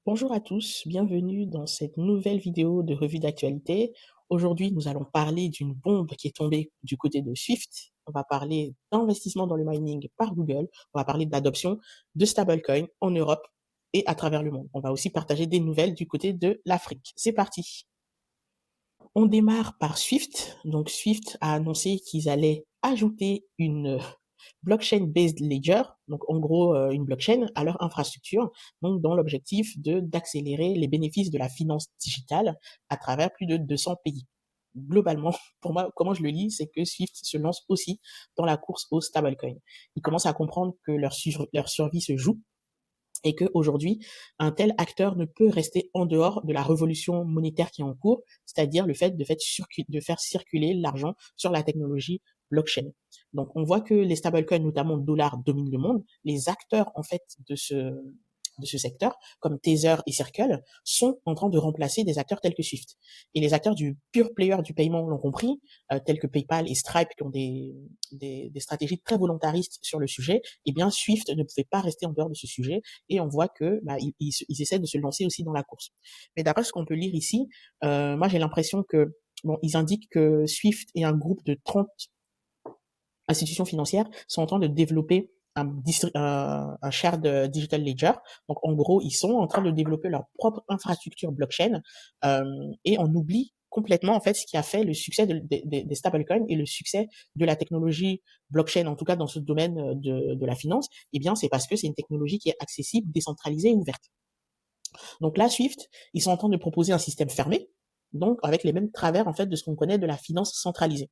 Bonjour à tous, bienvenue dans cette nouvelle vidéo de revue d'actualité. Aujourd'hui, nous allons parler d'une bombe qui est tombée du côté de Swift. On va parler d'investissement dans le mining par Google. On va parler d'adoption de stablecoin en Europe et à travers le monde. On va aussi partager des nouvelles du côté de l'Afrique. C'est parti. On démarre par Swift. Donc Swift a annoncé qu'ils allaient ajouter une blockchain-based ledger, donc en gros une blockchain à leur infrastructure, donc dans l'objectif de d'accélérer les bénéfices de la finance digitale à travers plus de 200 pays. Globalement, pour moi, comment je le lis, c'est que Swift se lance aussi dans la course au stablecoin. Ils commencent à comprendre que leur survie se joue et qu'aujourd'hui, un tel acteur ne peut rester en dehors de la révolution monétaire qui est en cours, c'est-à-dire le fait de faire circuler l'argent sur la technologie blockchain. Donc, on voit que les stablecoins, notamment le dollar, dominent le monde. Les acteurs, en fait, de ce secteur, comme Tether et Circle, sont en train de remplacer des acteurs tels que Swift. Et les acteurs du pure player du paiement l'ont compris, tels que PayPal et Stripe, qui ont des stratégies très volontaristes sur le sujet. Eh bien, Swift ne pouvait pas rester en dehors de ce sujet et on voit que ils essaient de se lancer aussi dans la course. Mais d'après ce qu'on peut lire ici, moi j'ai l'impression que bon, ils indiquent que Swift et un groupe de 30 institutions financières sont en train de développer un shared digital ledger. Donc en gros, ils sont en train de développer leur propre infrastructure blockchain et on oublie complètement en fait ce qui a fait le succès des stablecoins et le succès de la technologie blockchain, en tout cas dans ce domaine de la finance. Eh bien, c'est parce que c'est une technologie qui est accessible, décentralisée et ouverte. Donc là, Swift, ils sont en train de proposer un système fermé, donc avec les mêmes travers en fait de ce qu'on connaît de la finance centralisée.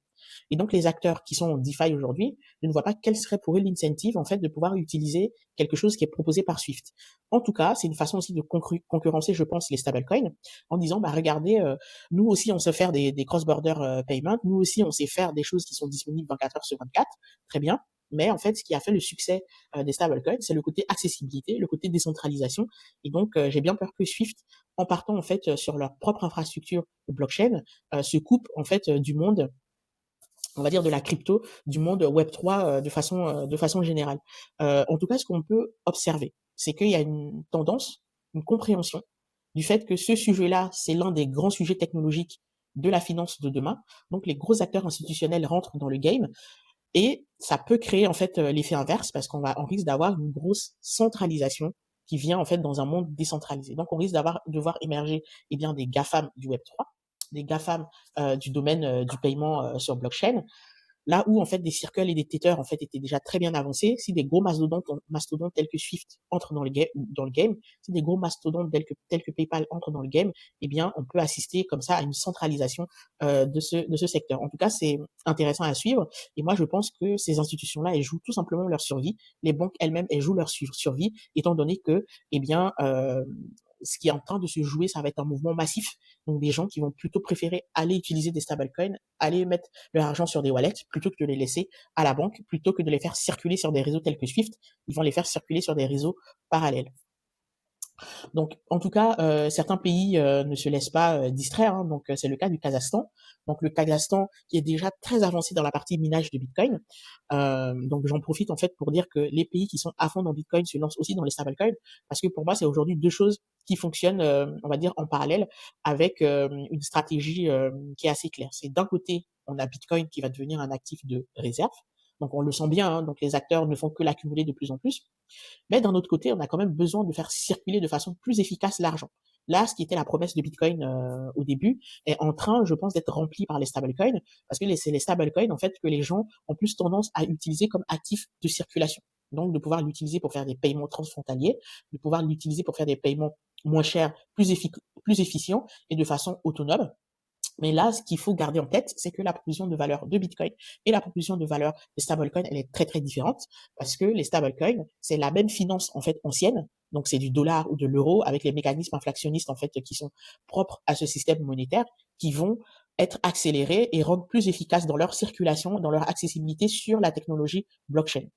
Et donc les acteurs qui sont en DeFi aujourd'hui je ne voient pas quel serait pour eux l'incentive en fait de pouvoir utiliser quelque chose qui est proposé par Swift. En tout cas, c'est une façon aussi de concurrencer, je pense, les stablecoins en disant bah regardez, nous aussi on sait faire des cross-border payments, nous aussi on sait faire des choses qui sont disponibles 24 heures sur 24, très bien. Mais en fait, ce qui a fait le succès des stablecoins, c'est le côté accessibilité, le côté décentralisation. Et donc, j'ai bien peur que Swift, en partant en fait sur leur propre infrastructure blockchain, se coupe en fait du monde, on va dire de la crypto, du monde Web3 de façon générale. En tout cas, ce qu'on peut observer, c'est qu'il y a une tendance, une compréhension du fait que ce sujet-là, c'est l'un des grands sujets technologiques de la finance de demain. Donc, les gros acteurs institutionnels rentrent dans le game et ça peut créer en fait l'effet inverse parce on risque d'avoir une grosse centralisation qui vient en fait dans un monde décentralisé. Donc on risque de voir émerger eh bien des GAFAM du Web3, des GAFAM du domaine du paiement sur blockchain, là où en fait des Circle et des Tether en fait étaient déjà très bien avancés, si des gros mastodontes tels que Swift entrent dans le game, si des gros mastodontes tels que PayPal entrent dans le game, eh bien on peut assister comme ça à une centralisation de ce secteur. En tout cas, c'est intéressant à suivre. Et moi, je pense que ces institutions-là, elles jouent tout simplement leur survie. Les banques elles-mêmes, elles jouent leur survie, étant donné que, eh bien, ce qui est en train de se jouer, ça va être un mouvement massif. Donc des gens qui vont plutôt préférer aller utiliser des stablecoins, aller mettre leur argent sur des wallets plutôt que de les laisser à la banque, plutôt que de les faire circuler sur des réseaux tels que Swift, ils vont les faire circuler sur des réseaux parallèles. Donc, en tout cas, certains pays ne se laissent pas distraire. Hein, donc, c'est le cas du Kazakhstan. Donc, le Kazakhstan qui est déjà très avancé dans la partie minage de Bitcoin. Donc, j'en profite en fait pour dire que les pays qui sont à fond dans Bitcoin se lancent aussi dans les stablecoins, parce que pour moi, c'est aujourd'hui deux choses qui fonctionnent, on va dire, en parallèle, avec une stratégie qui est assez claire. C'est d'un côté, on a Bitcoin qui va devenir un actif de réserve. Donc, on le sent bien. Hein, donc, les acteurs ne font que l'accumuler de plus en plus. Mais d'un autre côté, on a quand même besoin de faire circuler de façon plus efficace l'argent. Là, ce qui était la promesse de Bitcoin au début est en train, je pense, d'être rempli par les stablecoins, parce que c'est les stablecoins en fait que les gens ont plus tendance à utiliser comme actif de circulation. Donc, de pouvoir l'utiliser pour faire des paiements transfrontaliers, de pouvoir l'utiliser pour faire des paiements moins chers, plus efficients et de façon autonome. Mais là, ce qu'il faut garder en tête, c'est que la proposition de valeur de Bitcoin et la proposition de valeur des stablecoins, elle est très très différente parce que les stablecoins, c'est la même finance en fait ancienne, donc c'est du dollar ou de l'euro avec les mécanismes inflationnistes en fait qui sont propres à ce système monétaire, qui vont être accélérés et rendre plus efficaces dans leur circulation, dans leur accessibilité sur la technologie blockchain.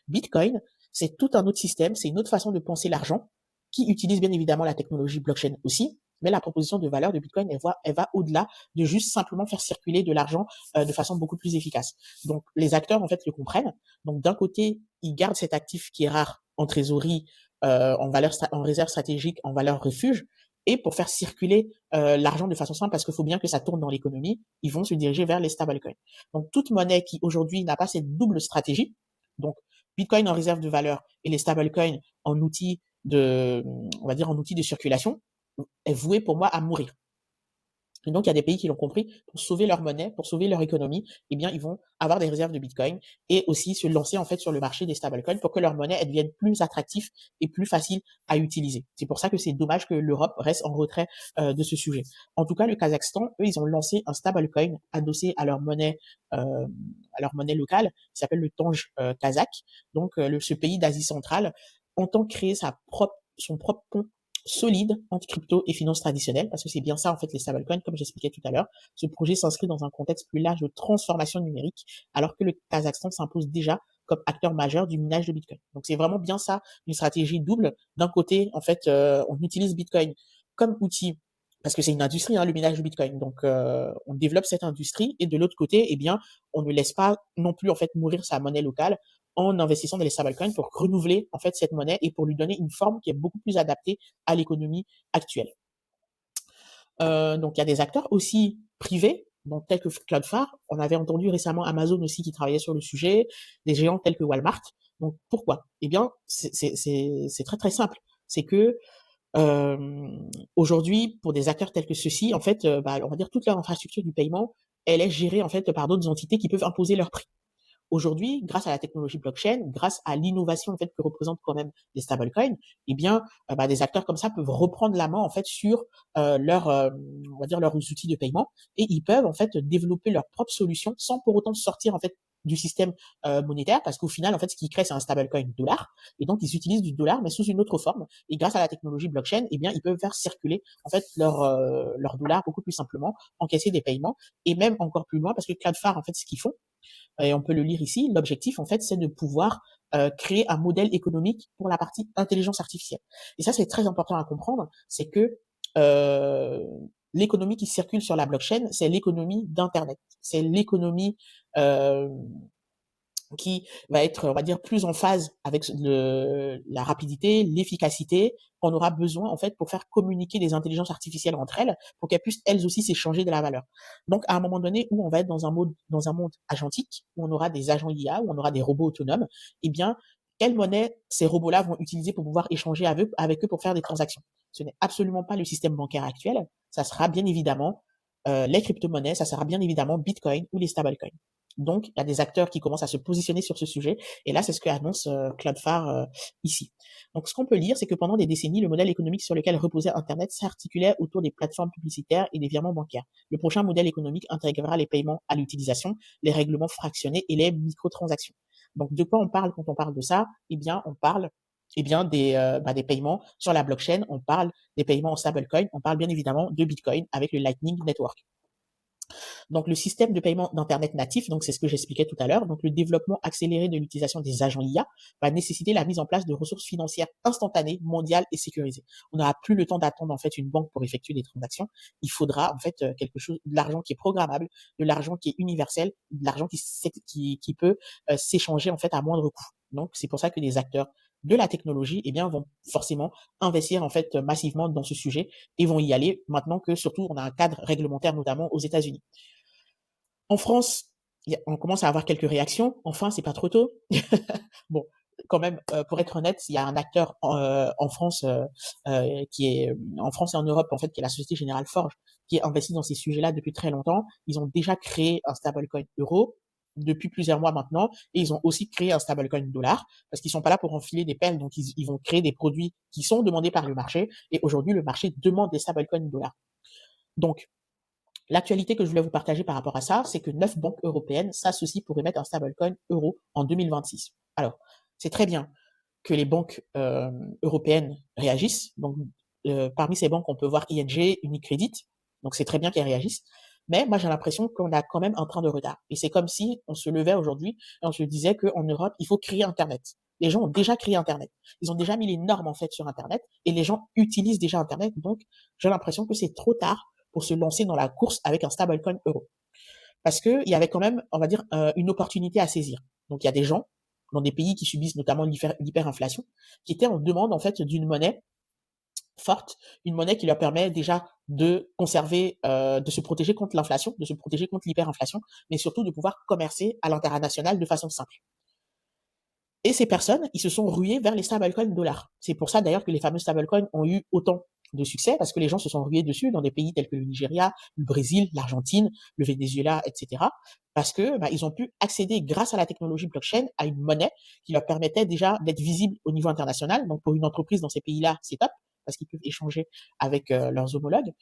Bitcoin, c'est tout un autre système, c'est une autre façon de penser l'argent qui utilise bien évidemment la technologie blockchain aussi, mais la proposition de valeur de Bitcoin, elle va au-delà de juste simplement faire circuler de l'argent de façon beaucoup plus efficace. Donc, les acteurs, en fait, le comprennent. Donc, d'un côté, ils gardent cet actif qui est rare en trésorerie en réserve stratégique, en valeur refuge, et pour faire circuler l'argent de façon simple, parce qu'il faut bien que ça tourne dans l'économie, ils vont se diriger vers les stablecoins. Donc toute monnaie qui aujourd'hui n'a pas cette double stratégie, donc Bitcoin en réserve de valeur et les stablecoins en outil de, on va dire en outil de circulation, est vouée pour moi à mourir. Et donc, il y a des pays qui l'ont compris, pour sauver leur monnaie, pour sauver leur économie, eh bien, ils vont avoir des réserves de Bitcoin et aussi se lancer, en fait, sur le marché des stablecoins pour que leur monnaie, elle devienne plus attractive et plus facile à utiliser. C'est pour ça que c'est dommage que l'Europe reste en retrait de ce sujet. En tout cas, le Kazakhstan, eux, ils ont lancé un stablecoin adossé à leur monnaie locale, qui s'appelle le Tange kazakh. Donc, ce pays d'Asie centrale entend créer son propre pont solide entre crypto et finances traditionnelles, parce que c'est bien ça en fait les stablecoins, comme j'expliquais tout à l'heure. Ce projet s'inscrit dans un contexte plus large de transformation numérique, alors que le Kazakhstan s'impose déjà comme acteur majeur du minage de Bitcoin. Donc c'est vraiment bien ça, une stratégie double. D'un côté, en fait, on utilise Bitcoin comme outil parce que c'est une industrie, hein, le minage de Bitcoin. Donc, on développe cette industrie et de l'autre côté, eh bien, on ne laisse pas non plus en fait mourir sa monnaie locale en investissant dans les stablecoins pour renouveler en fait cette monnaie et pour lui donner une forme qui est beaucoup plus adaptée à l'économie actuelle. Donc il y a des acteurs aussi privés, donc tels que Cloudflare. On avait entendu récemment Amazon aussi qui travaillait sur le sujet, des géants tels que Walmart. Donc pourquoi? Eh bien, c'est très très simple. C'est que aujourd'hui, pour des acteurs tels que ceux-ci, en fait, on va dire toute leur infrastructure du paiement, elle est gérée en fait par d'autres entités qui peuvent imposer leur prix. Aujourd'hui, grâce à la technologie blockchain, grâce à l'innovation en fait que représentent quand même les stablecoins, eh bien, des acteurs comme ça peuvent reprendre la main en fait sur on va dire leurs outils de paiement et ils peuvent en fait développer leurs propres solutions sans pour autant sortir en fait du système monétaire parce qu'au final en fait ce qu'ils créent c'est un stablecoin dollar et donc ils utilisent du dollar mais sous une autre forme et grâce à la technologie blockchain eh bien ils peuvent faire circuler en fait leur dollar beaucoup plus simplement encaisser des paiements et même encore plus loin parce que Cloudflare en fait ce qu'ils font et on peut le lire ici, l'objectif, en fait, c'est de pouvoir créer un modèle économique pour la partie intelligence artificielle. Et ça, c'est très important à comprendre, c'est que euh, l'économie qui circule sur la blockchain, c'est l'économie d'Internet. C'est l'économie euh, qui va être, on va dire, plus en phase avec la rapidité, l'efficacité qu'on aura besoin, en fait, pour faire communiquer des intelligences artificielles entre elles, pour qu'elles puissent, elles aussi, s'échanger de la valeur. Donc, à un moment donné, où on va être dans un monde agentique, où on aura des agents IA, où on aura des robots autonomes, eh bien, quelle monnaie ces robots-là vont utiliser pour pouvoir échanger avec eux pour faire des transactions? Ce n'est absolument pas le système bancaire actuel. Ça sera bien évidemment les crypto-monnaies, ça sera bien évidemment Bitcoin ou les stablecoins. Donc, il y a des acteurs qui commencent à se positionner sur ce sujet. Et là, c'est ce que annonce Cloudflare ici. Donc, ce qu'on peut lire, c'est que pendant des décennies, le modèle économique sur lequel reposait Internet s'articulait autour des plateformes publicitaires et des virements bancaires. Le prochain modèle économique intégrera les paiements à l'utilisation, les règlements fractionnés et les microtransactions. Donc, de quoi on parle quand on parle de ça? Eh bien, on parle des paiements sur la blockchain, on parle des paiements en stablecoin, on parle bien évidemment de Bitcoin avec le Lightning Network. Donc, le système de paiement d'Internet natif, donc c'est ce que j'expliquais tout à l'heure, donc le développement accéléré de l'utilisation des agents IA va nécessiter la mise en place de ressources financières instantanées, mondiales et sécurisées. On n'aura plus le temps d'attendre en fait une banque pour effectuer des transactions. Il faudra en fait quelque chose, de l'argent qui est programmable, de l'argent qui est universel, de l'argent qui peut s'échanger en fait à moindre coût. Donc, c'est pour ça que les acteurs de la technologie, eh bien, vont forcément investir en fait massivement dans ce sujet et vont y aller maintenant que surtout on a un cadre réglementaire notamment aux États-Unis. En France, on commence à avoir quelques réactions. Enfin, c'est pas trop tôt. Bon, quand même, pour être honnête, il y a un acteur en France qui est en France et en Europe en fait, qui est la Société Générale Forge, qui est investie dans ces sujets-là depuis très longtemps. Ils ont déjà créé un stablecoin euro depuis plusieurs mois maintenant, et ils ont aussi créé un stablecoin dollar parce qu'ils sont pas là pour enfiler des pelles, donc ils vont créer des produits qui sont demandés par le marché. Et aujourd'hui, le marché demande des stablecoins dollars. Donc l'actualité que je voulais vous partager par rapport à ça, c'est que 9 banques européennes s'associent pour émettre un stablecoin euro en 2026. Alors, c'est très bien que les banques européennes réagissent. Donc, parmi ces banques, on peut voir ING, Unicredit. Donc, c'est très bien qu'elles réagissent. Mais moi, j'ai l'impression qu'on a quand même un train de retard. Et c'est comme si on se levait aujourd'hui et on se disait qu'en Europe, il faut créer Internet. Les gens ont déjà créé Internet. Ils ont déjà mis les normes en fait sur Internet et les gens utilisent déjà Internet. Donc, j'ai l'impression que c'est trop tard pour se lancer dans la course avec un stablecoin euro. Parce qu'il y avait quand même, on va dire, une opportunité à saisir. Donc il y a des gens dans des pays qui subissent notamment l'hyperinflation, qui étaient en demande en fait d'une monnaie forte, une monnaie qui leur permet déjà de conserver, de se protéger contre l'inflation, de se protéger contre l'hyperinflation, mais surtout de pouvoir commercer à l'international de façon simple. Et ces personnes, ils se sont rués vers les stablecoins dollars. C'est pour ça d'ailleurs que les fameux stablecoins ont eu autant de succès, parce que les gens se sont rués dessus dans des pays tels que le Nigeria, le Brésil, l'Argentine, le Venezuela, etc. Parce que ils ont pu accéder grâce à la technologie blockchain à une monnaie qui leur permettait déjà d'être visible au niveau international. Donc pour une entreprise dans ces pays-là, c'est top, parce qu'ils peuvent échanger avec leurs homologues.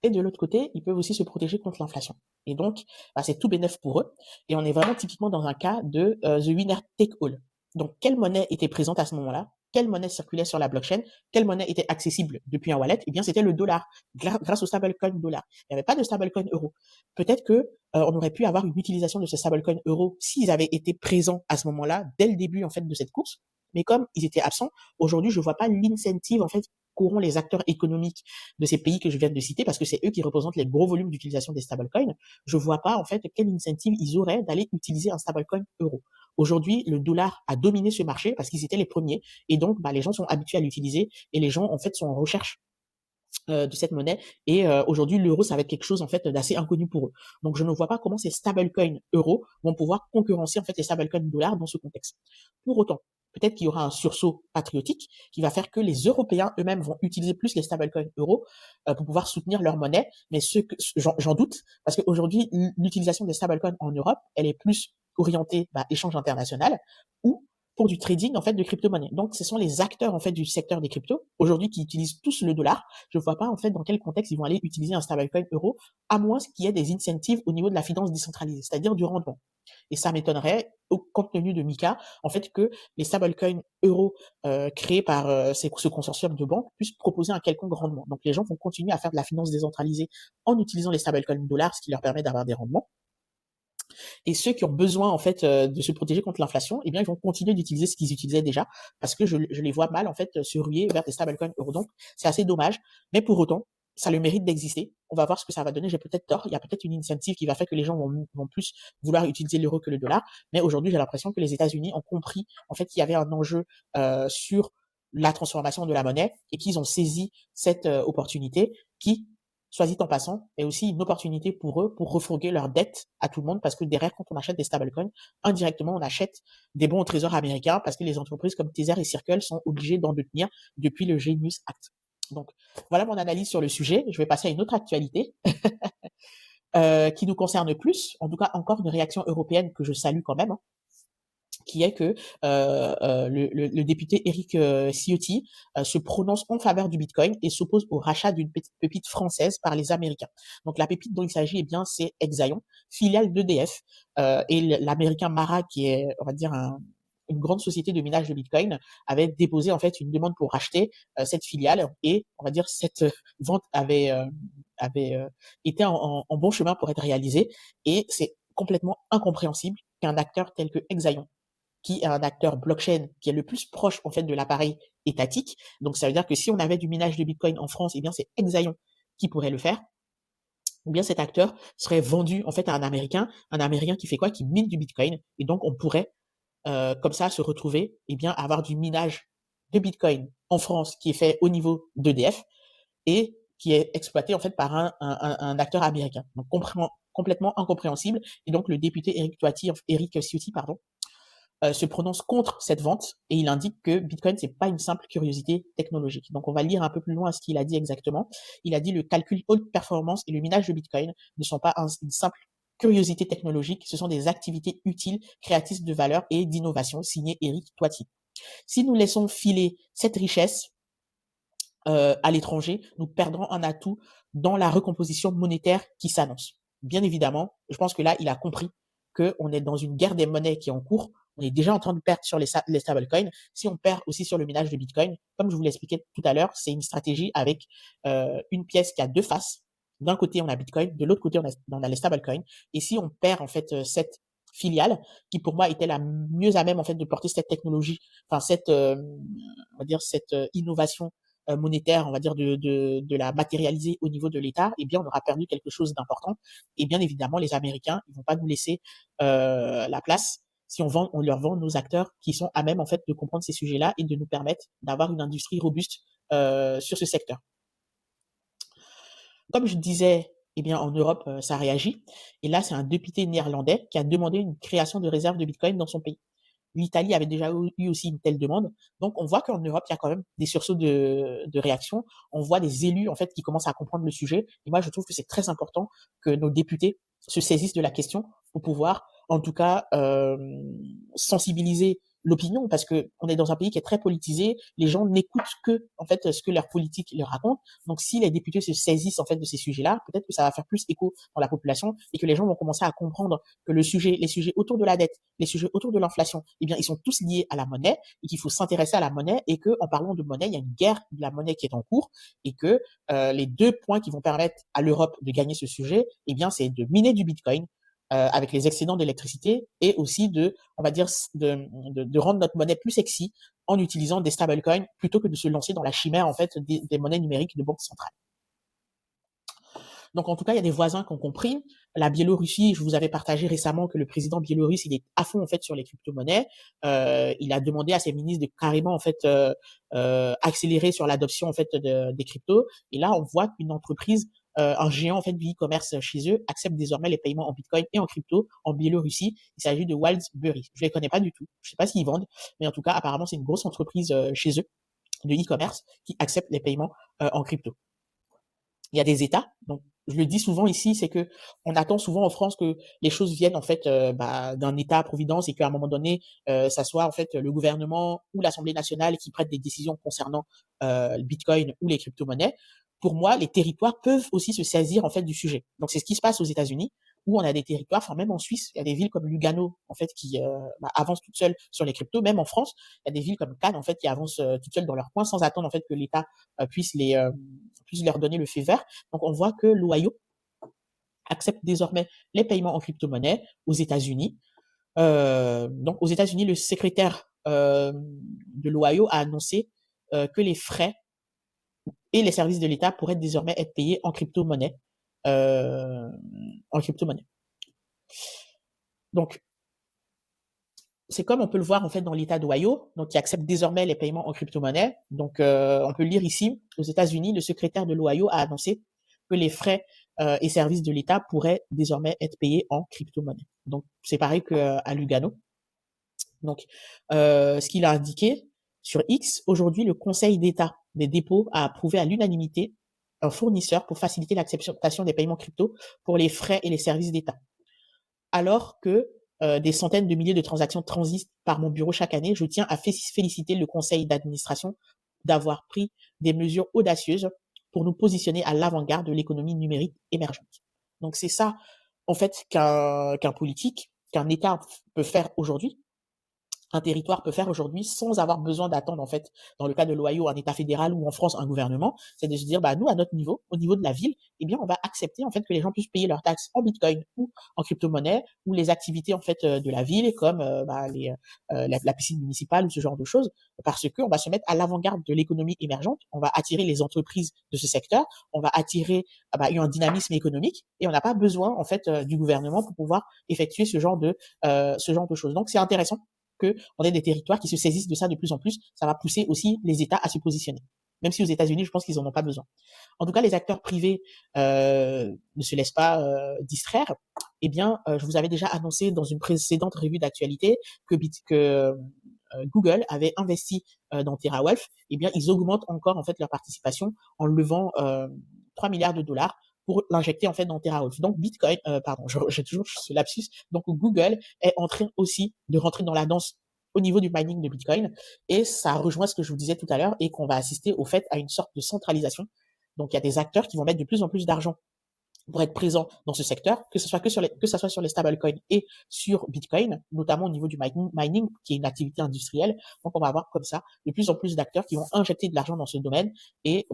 Et de l'autre côté, ils peuvent aussi se protéger contre l'inflation. Et donc, c'est tout bénef pour eux. Et on est vraiment typiquement dans un cas de the winner take all. Donc, quelle monnaie était présente à ce moment-là? Quelle monnaie circulait sur la blockchain? Quelle monnaie était accessible depuis un wallet? Eh bien, c'était le dollar, grâce au stablecoin dollar. Il n'y avait pas de stablecoin euro. Peut-être que on aurait pu avoir une utilisation de ce stablecoin euro s'ils avaient été présents à ce moment-là, dès le début en fait de cette course. Mais comme ils étaient absents, aujourd'hui, je vois pas l'incentive en fait qu'auront les acteurs économiques de ces pays que je viens de citer, parce que c'est eux qui représentent les gros volumes d'utilisation des stablecoins. Je vois pas en fait quel incentive ils auraient d'aller utiliser un stablecoin euro. Aujourd'hui, le dollar a dominé ce marché parce qu'ils étaient les premiers, et donc les gens sont habitués à l'utiliser, et les gens en fait sont en recherche de cette monnaie, et aujourd'hui l'euro ça va être quelque chose en fait d'assez inconnu pour eux. Donc je ne vois pas comment ces stablecoins euros vont pouvoir concurrencer en fait les stablecoins dollars dans ce contexte. Pour autant, peut-être qu'il y aura un sursaut patriotique qui va faire que les Européens eux-mêmes vont utiliser plus les stablecoins euros pour pouvoir soutenir leur monnaie, mais j'en doute, parce qu'aujourd'hui l'utilisation des stablecoins en Europe, elle est plus orientée échange international, ou pour du trading en fait de crypto-monnaies. Donc ce sont les acteurs en fait du secteur des cryptos aujourd'hui qui utilisent tous le dollar. Je ne vois pas en fait dans quel contexte ils vont aller utiliser un stablecoin euro, à moins qu'il y ait des incentives au niveau de la finance décentralisée, c'est-à-dire du rendement. Et ça m'étonnerait, compte tenu de Mika, en fait que les stablecoins euros créés par ce consortium de banques puissent proposer un quelconque rendement. Donc les gens vont continuer à faire de la finance décentralisée en utilisant les stablecoins dollars, ce qui leur permet d'avoir des rendements. Et ceux qui ont besoin en fait de se protéger contre l'inflation, eh bien ils vont continuer d'utiliser ce qu'ils utilisaient déjà, parce que je les vois mal en fait se ruer vers des stablecoins euros. Donc c'est assez dommage, mais pour autant ça a le mérite d'exister. On va voir ce que ça va donner. J'ai peut-être tort. Il y a peut-être une incentive qui va faire que les gens vont plus vouloir utiliser l'euro que le dollar. Mais aujourd'hui, j'ai l'impression que les États-Unis ont compris en fait qu'il y avait un enjeu sur la transformation de la monnaie, et qu'ils ont saisi cette opportunité qui, soit dit en passant, est aussi une opportunité pour eux pour refourguer leurs dettes à tout le monde, parce que derrière, quand on achète des stablecoins, indirectement, on achète des bons au trésor américain, parce que les entreprises comme Tether et Circle sont obligées d'en détenir depuis le Genius Act. Donc, voilà mon analyse sur le sujet. Je vais passer à une autre actualité qui nous concerne plus, en tout cas encore une réaction européenne que je salue quand même, hein, qui est que le député Eric Ciotti se prononce en faveur du Bitcoin et s'oppose au rachat d'une pépite française par les Américains. Donc la pépite dont il s'agit, eh bien, c'est Exaion, filiale d'EDF, et l'Américain Mara, qui est, on va dire, une grande société de minage de Bitcoin, avait déposé en fait une demande pour racheter cette filiale, et on va dire cette vente avait été en bon chemin pour être réalisée, et c'est complètement incompréhensible qu'un acteur tel que Exaion, qui est un acteur blockchain qui est le plus proche en fait de l'appareil étatique. Donc ça veut dire que si on avait du minage de Bitcoin en France, eh bien c'est Exaion qui pourrait le faire. Ou bien cet acteur serait vendu en fait à un Américain qui fait quoi? Qui mine du Bitcoin. Et donc on pourrait comme ça se retrouver, eh bien avoir du minage de Bitcoin en France qui est fait au niveau d'EDF et qui est exploité en fait par un acteur américain. Donc complètement incompréhensible. Et donc le député Eric Ciotti, pardon, se prononce contre cette vente, et il indique que Bitcoin, c'est pas une simple curiosité technologique. Donc on va lire un peu plus loin ce qu'il a dit exactement. Il a dit: le calcul haute performance et le minage de Bitcoin ne sont pas une simple curiosité technologique, ce sont des activités utiles, créatrices de valeur et d'innovation, signé Eric Toiti. Si nous laissons filer cette richesse à l'étranger, nous perdrons un atout dans la recomposition monétaire qui s'annonce. Bien évidemment, je pense que là, il a compris qu'on est dans une guerre des monnaies qui est en cours. On est déjà en train de perdre sur les stablecoins. Si on perd aussi sur le minage de Bitcoin, comme je vous l'expliquais tout à l'heure, c'est une stratégie avec une pièce qui a deux faces. D'un côté, on a Bitcoin, de l'autre côté, on a les stablecoins. Et si on perd en fait cette filiale, qui pour moi était la mieux à même en fait de porter cette technologie, enfin cette, on va dire cette innovation monétaire, on va dire de la matérialiser au niveau de l'État, eh bien, on aura perdu quelque chose d'important. Et bien évidemment, les Américains, ils vont pas nous laisser la place si on leur vend nos acteurs qui sont à même en fait de comprendre ces sujets-là et de nous permettre d'avoir une industrie robuste sur ce secteur. Comme je disais, eh bien, en Europe, ça réagit. Et là, c'est un député néerlandais qui a demandé une création de réserve de Bitcoin dans son pays. L'Italie avait déjà eu aussi une telle demande. Donc, on voit qu'en Europe, il y a quand même des sursauts de réaction. On voit des élus, en fait, qui commencent à comprendre le sujet. Et moi, je trouve que c'est très important que nos députés se saisissent de la question pour pouvoir, en tout cas, sensibiliser l'opinion, parce que on est dans un pays qui est très politisé. Les gens n'écoutent que, en fait, ce que leur politique leur raconte. Donc, si les députés se saisissent, en fait, de ces sujets-là, peut-être que ça va faire plus écho dans la population et que les gens vont commencer à comprendre que les sujets autour de la dette, les sujets autour de l'inflation, eh bien, ils sont tous liés à la monnaie et qu'il faut s'intéresser à la monnaie et que, en parlant de monnaie, il y a une guerre de la monnaie qui est en cours et que les deux points qui vont permettre à l'Europe de gagner ce sujet, eh bien, c'est de miner du Bitcoin avec les excédents d'électricité et aussi on va dire, de rendre notre monnaie plus sexy en utilisant des stablecoins plutôt que de se lancer dans la chimère en fait des monnaies numériques de banque centrale. Donc, en tout cas, il y a des voisins qui ont compris. La Biélorussie, je vous avais partagé récemment que le président biélorusse, il est à fond, en fait, sur les crypto-monnaies. Il a demandé à ses ministres de carrément, en fait, accélérer sur l'adoption, en fait, des cryptos. Et là, on voit qu'une entreprise, un géant, en fait, du e-commerce chez eux, accepte désormais les paiements en Bitcoin et en crypto en Biélorussie. Il s'agit de Wildberries. Je les connais pas du tout. Je sais pas s'ils vendent, mais en tout cas, apparemment, c'est une grosse entreprise chez eux de e-commerce qui accepte les paiements en crypto. Il y a des États. Donc, je le dis souvent ici, c'est que on attend souvent en France que les choses viennent en fait d'un État-providence et qu'à un moment donné, ça soit en fait le gouvernement ou l'Assemblée nationale qui prête des décisions concernant le Bitcoin ou les crypto-monnaies. Pour moi, les territoires peuvent aussi se saisir en fait du sujet. Donc, c'est ce qui se passe aux États-Unis, où on a des territoires, enfin même en Suisse, il y a des villes comme Lugano en fait qui avancent toutes seules sur les cryptos. Même en France, il y a des villes comme Cannes en fait qui avancent toutes seules dans leur coin sans attendre en fait que l'État puisse leur donner le feu vert. Donc, on voit que l'Ohio accepte désormais les paiements en crypto-monnaie aux États-Unis. Donc, aux États-Unis, le secrétaire de l'Ohio a annoncé que les frais et les services de l'État pourraient désormais être payés en crypto-monnaie. Euh, en crypto-monnaie. Donc, c'est comme on peut le voir en fait dans l'État d'Ohio, donc qui accepte désormais les paiements en crypto-monnaie. Donc, on peut le lire ici, aux États-Unis, le secrétaire de l'Ohio a annoncé que les frais et services de l'État pourraient désormais être payés en crypto-monnaie. Donc, c'est pareil qu'à Lugano. Donc, ce qu'il a indiqué sur X, aujourd'hui, le Conseil d'État des dépôts a approuvé à l'unanimité un fournisseur pour faciliter l'acceptation des paiements crypto pour les frais et les services d'État. Alors que des centaines de milliers de transactions transitent par mon bureau chaque année, je tiens à féliciter le conseil d'administration d'avoir pris des mesures audacieuses pour nous positionner à l'avant-garde de l'économie numérique émergente. Donc c'est ça, en fait, qu'un politique, qu'un État peut faire aujourd'hui, un territoire peut faire aujourd'hui sans avoir besoin d'attendre, en fait, dans le cas de l'Ohio, un État fédéral ou en France, un gouvernement, c'est de se dire, bah, nous, à notre niveau, au niveau de la ville, eh bien, on va accepter, en fait, que les gens puissent payer leurs taxes en Bitcoin ou en crypto-monnaie ou les activités, en fait, de la ville, comme la piscine municipale ou ce genre de choses, parce qu'on va se mettre à l'avant-garde de l'économie émergente, on va attirer les entreprises de ce secteur, on va attirer un dynamisme économique et on n'a pas besoin, en fait, du gouvernement pour pouvoir effectuer ce genre de choses. Donc, c'est intéressant qu'on ait des territoires qui se saisissent de ça de plus en plus. Ça va pousser aussi les États à se positionner. Même si aux États-Unis, je pense qu'ils n'en ont pas besoin. En tout cas, les acteurs privés ne se laissent pas distraire. Eh bien, je vous avais déjà annoncé dans une précédente revue d'actualité que Google avait investi dans TeraWealth. Eh bien, ils augmentent encore en fait leur participation en levant 3 milliards de dollars pour l'injecter en fait dans TeraWealth. Donc Bitcoin, j'ai toujours ce lapsus. Donc Google est en train aussi de rentrer dans la danse au niveau du mining de Bitcoin et ça rejoint ce que je vous disais tout à l'heure et qu'on va assister au fait à une sorte de centralisation. Donc il y a des acteurs qui vont mettre de plus en plus d'argent pour être présents dans ce secteur, que ce soit sur les stablecoins et sur Bitcoin, notamment au niveau du mining, qui est une activité industrielle. Donc, on va avoir comme ça de plus en plus d'acteurs qui vont injecter de l'argent dans ce domaine. Et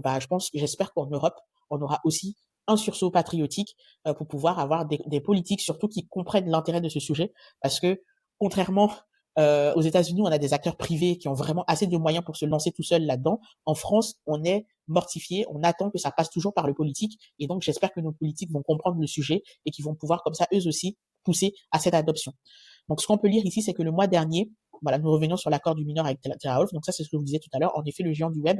j'espère qu'en Europe, on aura aussi un sursaut patriotique pour pouvoir avoir des politiques surtout qui comprennent l'intérêt de ce sujet, parce que contrairement Aux États-Unis, on a des acteurs privés qui ont vraiment assez de moyens pour se lancer tout seuls là-dedans. En France, on est mortifié, on attend que ça passe toujours par le politique. Et donc, j'espère que nos politiques vont comprendre le sujet et qu'ils vont pouvoir, comme ça, eux aussi, pousser à cette adoption. Donc, ce qu'on peut lire ici, c'est que le mois dernier, voilà, nous revenons sur l'accord du mineur avec TeraWulf. Donc, ça, c'est ce que je vous disais tout à l'heure. En effet, le géant du web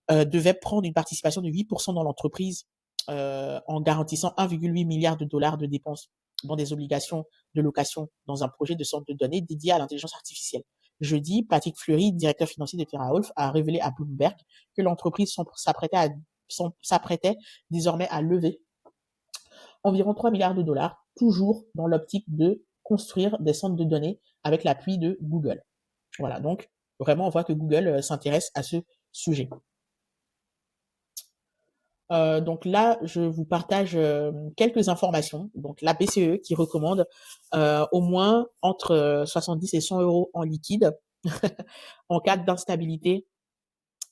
devait prendre une participation de 8% dans l'entreprise en garantissant 1,8 milliard de dollars de dépenses dans des obligations de location dans un projet de centre de données dédié à l'intelligence artificielle. Jeudi, Patrick Fleury, directeur financier de TeraWulf, a révélé à Bloomberg que l'entreprise s'apprêtait désormais à lever environ 3 milliards de dollars, toujours dans l'optique de construire des centres de données avec l'appui de Google. Voilà, donc vraiment on voit que Google s'intéresse à ce sujet. Donc là, je vous partage quelques informations. Donc la BCE qui recommande au moins entre 70 et 100 euros en liquide en cas d'instabilité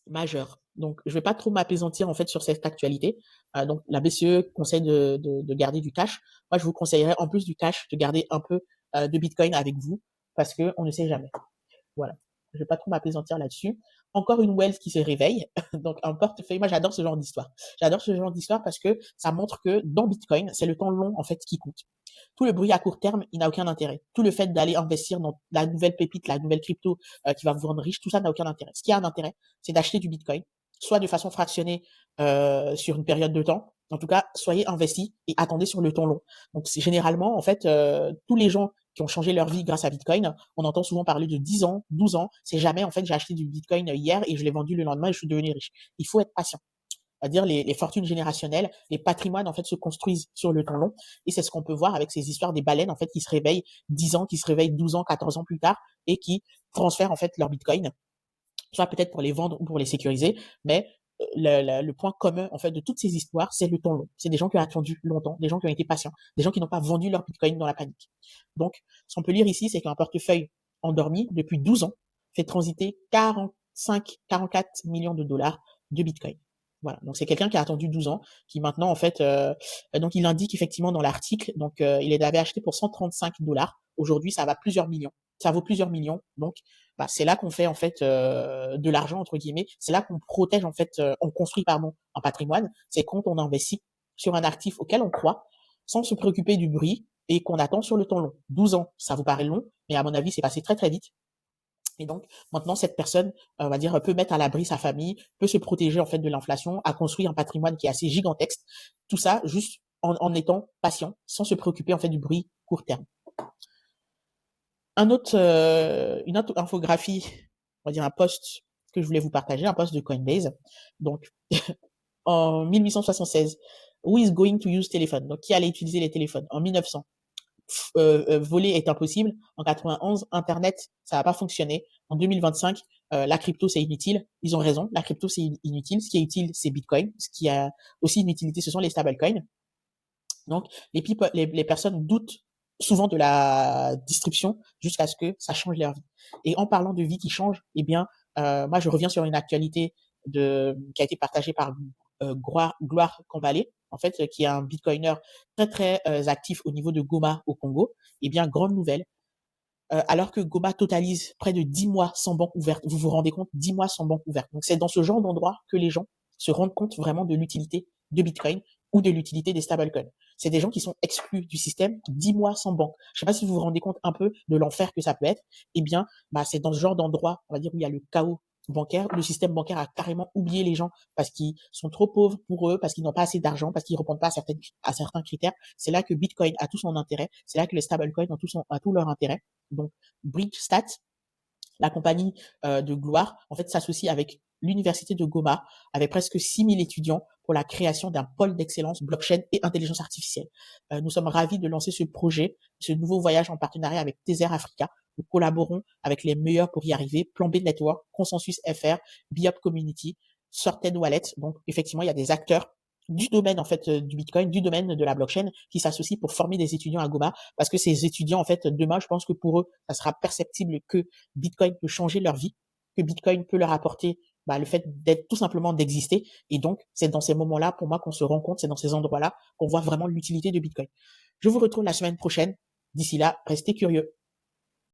majeure. Donc je vais pas trop m'apaisantir en fait sur cette actualité. Donc la BCE conseille de garder du cash. Moi, je vous conseillerais en plus du cash de garder un peu de Bitcoin avec vous parce que on ne sait jamais. Voilà. Je vais pas trop m'apaisantir là-dessus. Encore une wealth qui se réveille. Donc, un portefeuille. Moi, j'adore ce genre d'histoire. J'adore ce genre d'histoire parce que ça montre que dans Bitcoin, c'est le temps long, en fait, qui compte. Tout le bruit à court terme, il n'a aucun intérêt. Tout le fait d'aller investir dans la nouvelle pépite, la nouvelle crypto qui va vous rendre riche, tout ça n'a aucun intérêt. Ce qui a un intérêt, c'est d'acheter du Bitcoin, soit de façon fractionnée sur une période de temps. En tout cas, soyez investis et attendez sur le temps long. Donc, c'est généralement, en fait, tous les gens qui ont changé leur vie grâce à Bitcoin, on entend souvent parler de 10 ans, 12 ans. C'est jamais, en fait, j'ai acheté du Bitcoin hier et je l'ai vendu le lendemain et je suis devenu riche. Il faut être patient. C'est-à-dire les fortunes générationnelles, les patrimoines en fait se construisent sur le temps long et c'est ce qu'on peut voir avec ces histoires des baleines en fait qui se réveillent 10 ans, qui se réveillent 12 ans, 14 ans plus tard et qui transfèrent en fait leur Bitcoin, soit peut-être pour les vendre ou pour les sécuriser, mais le point commun en fait de toutes ces histoires, c'est le temps long. C'est des gens qui ont attendu longtemps, des gens qui ont été patients, des gens qui n'ont pas vendu leur Bitcoin dans la panique. Donc, ce qu'on peut lire ici, c'est qu'un portefeuille endormi depuis 12 ans fait transiter 44 millions de dollars de Bitcoin. Voilà, donc c'est quelqu'un qui a attendu 12 ans, qui maintenant en fait, donc il indique effectivement dans l'article, donc il les avait acheté pour 135 dollars. Aujourd'hui, ça va plusieurs millions. Ça vaut plusieurs millions. Donc, bah, c'est là qu'on fait en fait de l'argent entre guillemets. C'est là qu'on protège en fait, on construit pardon un patrimoine. C'est quand on investit sur un actif auquel on croit, sans se préoccuper du bruit et qu'on attend sur le temps long. 12 ans, ça vous paraît long, mais à mon avis, c'est passé très très vite. Et donc, maintenant, cette personne, on va dire, peut mettre à l'abri sa famille, peut se protéger en fait de l'inflation, a construit un patrimoine qui est assez gigantesque. Tout ça juste en étant patient, sans se préoccuper en fait du bruit court terme. Une autre infographie, on va dire un post que je voulais vous partager, un post de Coinbase. Donc, en 1876, who is going to use telephone? Donc, qui allait utiliser les téléphones? En 1900, voler est impossible. En 91, Internet, ça va pas fonctionner. En 2025, la crypto, c'est inutile. Ils ont raison. La crypto, c'est inutile. Ce qui est utile, c'est Bitcoin. Ce qui a aussi une utilité, ce sont les stablecoins. Donc, les personnes doutent souvent de la distribution jusqu'à ce que ça change leur vie. Et en parlant de vie qui change, eh bien, moi, je reviens sur une actualité qui a été partagée par Gloire Kambalé, en fait, qui est un bitcoiner très, très actif au niveau de Goma au Congo. Eh bien, grande nouvelle. Alors que Goma totalise près de 10 mois sans banque ouverte, vous vous rendez compte, 10 mois sans banque ouverte. Donc, c'est dans ce genre d'endroit que les gens se rendent compte vraiment de l'utilité de Bitcoin ou de l'utilité des stablecoins. C'est des gens qui sont exclus du système 10 mois sans banque. Je sais pas si vous vous rendez compte un peu de l'enfer que ça peut être. Eh bien, bah, c'est dans ce genre d'endroit, on va dire, où il y a le chaos bancaire, le système bancaire a carrément oublié les gens parce qu'ils sont trop pauvres pour eux, parce qu'ils n'ont pas assez d'argent, parce qu'ils ne répondent pas à certains critères. C'est là que Bitcoin a tout son intérêt. C'est là que les stablecoins ont tout leur intérêt. Donc, Bridgestat, la compagnie de Gloire, en fait, s'associe avec l'université de Goma, avec presque 6000 étudiants pour la création d'un pôle d'excellence blockchain et intelligence artificielle. Nous sommes ravis de lancer ce projet, ce nouveau voyage en partenariat avec Tether Africa. Nous collaborons avec les meilleurs pour y arriver, Plan B Network, Consensus FR, Biop Community, Sorted Wallet. Donc, effectivement, il y a des acteurs du domaine en fait du Bitcoin, du domaine de la blockchain, qui s'associent pour former des étudiants à Goma, parce que ces étudiants en fait demain, je pense que pour eux, ça sera perceptible que Bitcoin peut changer leur vie, que Bitcoin peut leur apporter le fait d'être tout simplement d'exister, et donc c'est dans ces moments-là pour moi qu'on se rend compte, c'est dans ces endroits-là qu'on voit vraiment l'utilité de Bitcoin. Je vous retrouve la semaine prochaine. D'ici là, restez curieux.